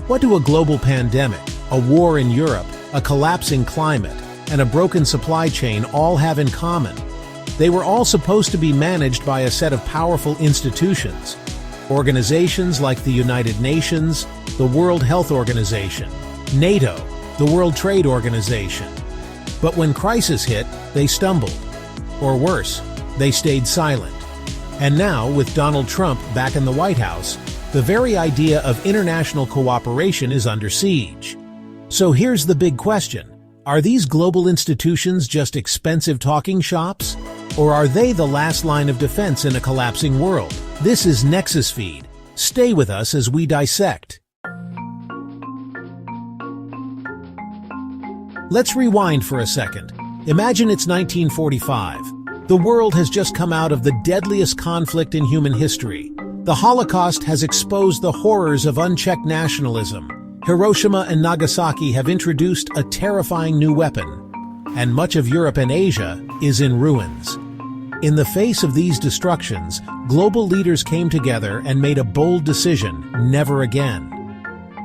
What do a global pandemic, a war in Europe, a collapsing climate, and a broken supply chain all have in common? They were all supposed to be managed by a set of powerful institutions. Organizations like the United Nations, the World Health Organization, NATO, the World Trade Organization. But when crisis hit, they stumbled. Or worse, they stayed silent. And now, with Donald Trump back in the White House, the very idea of international cooperation is under siege. So here's the big question. Are these global institutions just expensive talking shops? Or are they the last line of defense in a collapsing world? This is Nexus-Feed. Stay with us as we dissect. Let's rewind for a second. Imagine it's 1945. The world has just come out of the deadliest conflict in human history. The Holocaust has exposed the horrors of unchecked nationalism. Hiroshima and Nagasaki have introduced a terrifying new weapon. And much of Europe and Asia is in ruins. In the face of these destructions, global leaders came together and made a bold decision: never again.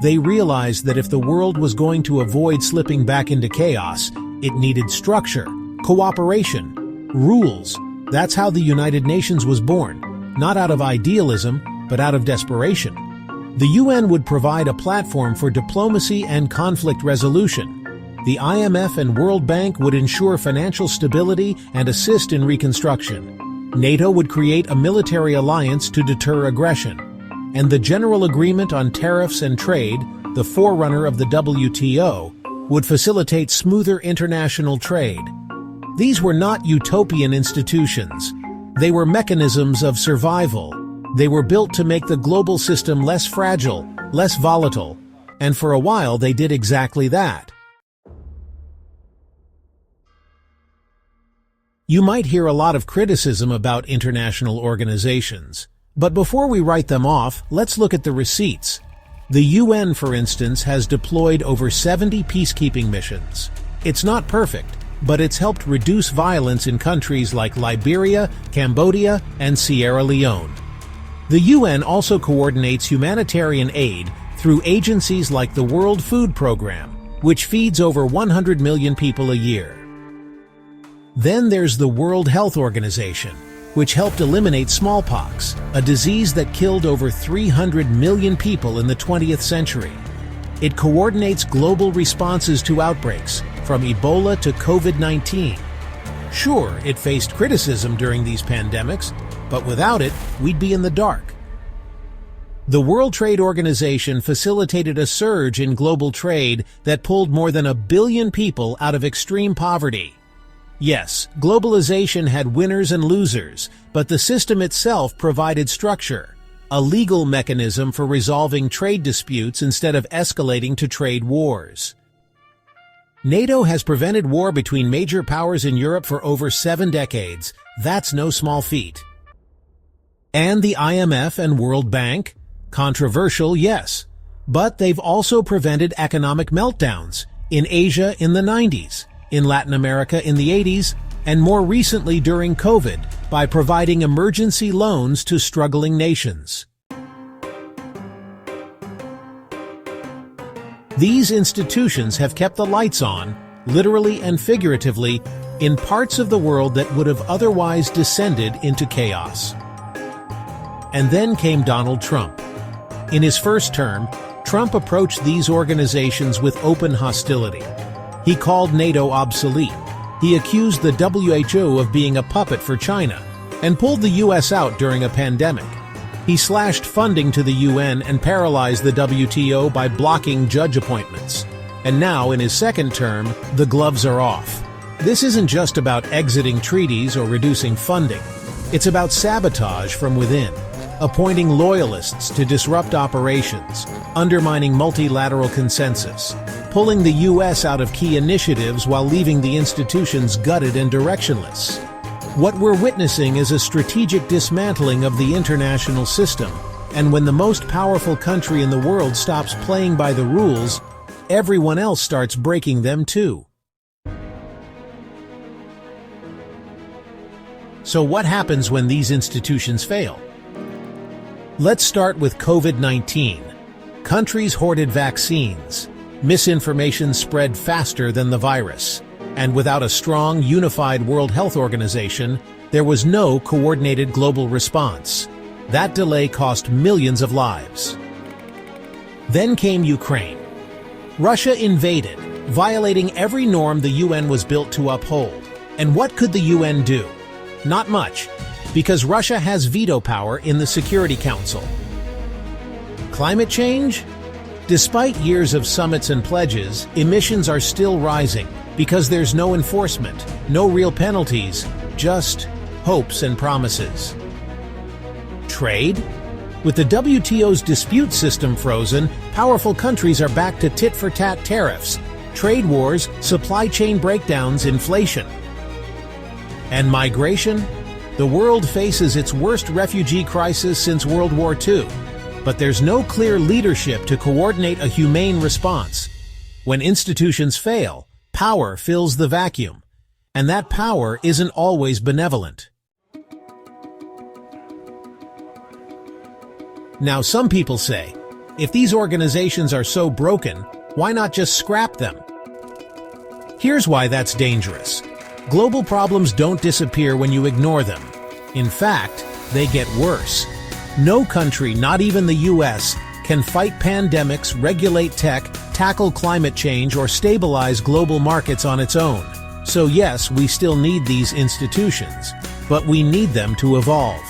They realized that if the world was going to avoid slipping back into chaos, it needed structure, cooperation, rules. That's how the United Nations was born, not out of idealism, but out of desperation. The UN would provide a platform for diplomacy and conflict resolution. The IMF and World Bank would ensure financial stability and assist in reconstruction. NATO would create a military alliance to deter aggression. And the General Agreement on Tariffs and Trade, the forerunner of the WTO, would facilitate smoother international trade. These were not utopian institutions. They were mechanisms of survival. They were built to make the global system less fragile, less volatile, and for a while they did exactly that. You might hear a lot of criticism about international organizations. But before we write them off, let's look at the receipts. The UN, for instance, has deployed over 70 peacekeeping missions. It's not perfect, but it's helped reduce violence in countries like Liberia, Cambodia, and Sierra Leone. The UN also coordinates humanitarian aid through agencies like the World Food Program, which feeds over 100 million people a year. Then there's the World Health Organization, which helped eliminate smallpox, a disease that killed over 300 million people in the 20th century. It coordinates global responses to outbreaks, from Ebola to COVID-19. Sure, it faced criticism during these pandemics, but without it, we'd be in the dark. The World Trade Organization facilitated a surge in global trade that pulled more than 1 billion people out of extreme poverty. Yes, globalization had winners and losers, but the system itself provided structure, a legal mechanism for resolving trade disputes instead of escalating to trade wars. NATO has prevented war between major powers in Europe for over 7 decades. That's no small feat. And the IMF and World Bank? Controversial, yes. But they've also prevented economic meltdowns in Asia in the 90s, in Latin America in the 80s, and more recently during COVID by providing emergency loans to struggling nations. These institutions have kept the lights on, literally and figuratively, in parts of the world that would have otherwise descended into chaos. And then came Donald Trump. In his first term, Trump approached these organizations with open hostility. He called NATO obsolete. He accused the WHO of being a puppet for China and pulled the US out during a pandemic. He slashed funding to the UN and paralyzed the WTO by blocking judge appointments. And now, in his second term, the gloves are off. This isn't just about exiting treaties or reducing funding. It's about sabotage from within, appointing loyalists to disrupt operations, undermining multilateral consensus, pulling the US out of key initiatives while leaving the institutions gutted and directionless. What we're witnessing is a strategic dismantling of the international system, and when the most powerful country in the world stops playing by the rules, everyone else starts breaking them too. So what happens when these institutions fail? Let's start with COVID-19. Countries hoarded vaccines. Misinformation spread faster than the virus. And without a strong, unified World Health Organization, there was no coordinated global response. That delay cost millions of lives. Then came Ukraine. Russia invaded, violating every norm the UN was built to uphold. And what could the UN do? Not much, because Russia has veto power in the Security Council. Climate change? Despite years of summits and pledges, emissions are still rising because there's no enforcement, no real penalties, just hopes and promises. Trade? With the WTO's dispute system frozen, powerful countries are back to tit-for-tat tariffs, trade wars, supply chain breakdowns, inflation. And migration? The world faces its worst refugee crisis since World War II, but there's no clear leadership to coordinate a humane response. When institutions fail, power fills the vacuum, and that power isn't always benevolent. Now, some people say, if these organizations are so broken, why not just scrap them? Here's why that's dangerous. Global problems don't disappear when you ignore them. In fact, they get worse. No country, not even the US, can fight pandemics, regulate tech, tackle climate change, or stabilize global markets on its own. So yes, we still need these institutions, but we need them to evolve.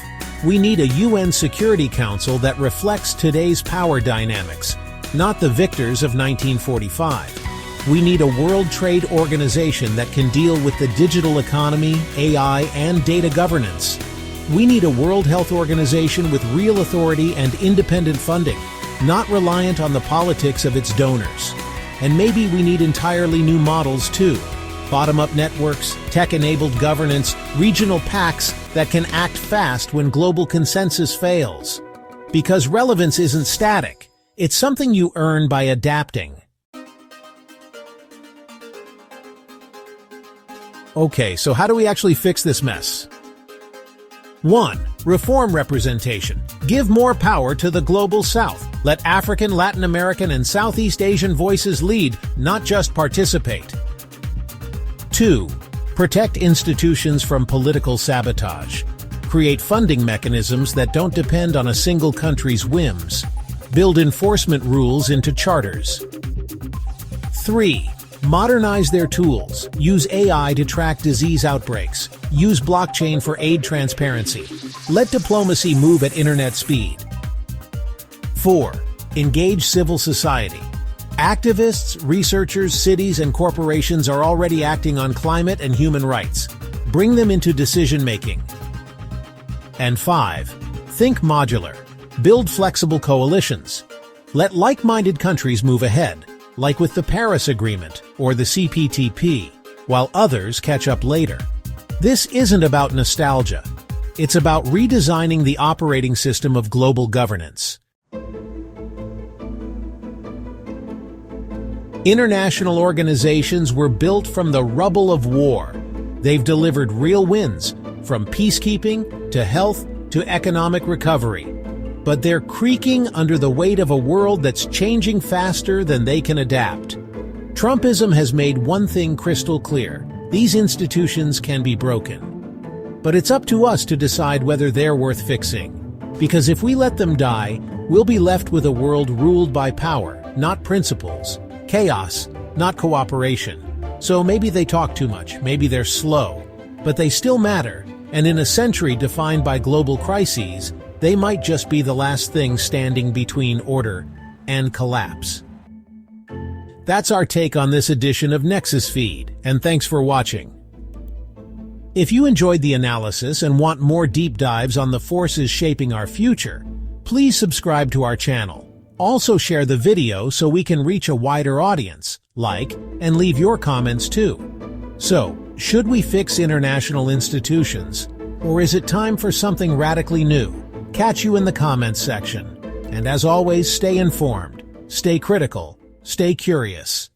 We need a UN Security Council that reflects today's power dynamics, not the victors of 1945. We need a World Trade Organization that can deal with the digital economy, AI, and data governance. We need a World Health Organization with real authority and independent funding, not reliant on the politics of its donors. And maybe we need entirely new models too. Bottom-up networks, tech-enabled governance, regional pacts that can act fast when global consensus fails. Because relevance isn't static. It's something you earn by adapting. Okay, so how do we actually fix this mess? 1. Reform representation. Give more power to the Global South. Let African, Latin American, and Southeast Asian voices lead, not just participate. 2. Protect institutions from political sabotage. Create funding mechanisms that don't depend on a single country's whims. Build enforcement rules into charters. 3. Modernize their tools. Use AI to track disease outbreaks. Use blockchain for aid transparency. Let diplomacy move at internet speed. 4. Engage civil society. Activists, researchers, cities, and corporations are already acting on climate and human rights. Bring them into decision-making. And 5. Think modular. Build flexible coalitions. Let like-minded countries move ahead, like with the Paris Agreement or the CPTP, while others catch up later. This isn't about nostalgia. It's about redesigning the operating system of global governance. International organizations were built from the rubble of war. They've delivered real wins, from peacekeeping to health to economic recovery. But they're creaking under the weight of a world that's changing faster than they can adapt. Trumpism has made one thing crystal clear: these institutions can be broken. But it's up to us to decide whether they're worth fixing. Because if we let them die, we'll be left with a world ruled by power, not principles. Chaos, not cooperation. So maybe they talk too much, maybe they're slow, but they still matter, and in a century defined by global crises, they might just be the last thing standing between order and collapse. That's our take on this edition of Nexus-Feed, and thanks for watching. If you enjoyed the analysis and want more deep dives on the forces shaping our future, please subscribe to our channel. Also share the video so we can reach a wider audience, like, and leave your comments too. So, should we fix international institutions? Or is it time for something radically new? Catch you in the comments section. And as always, stay informed, stay critical, stay curious.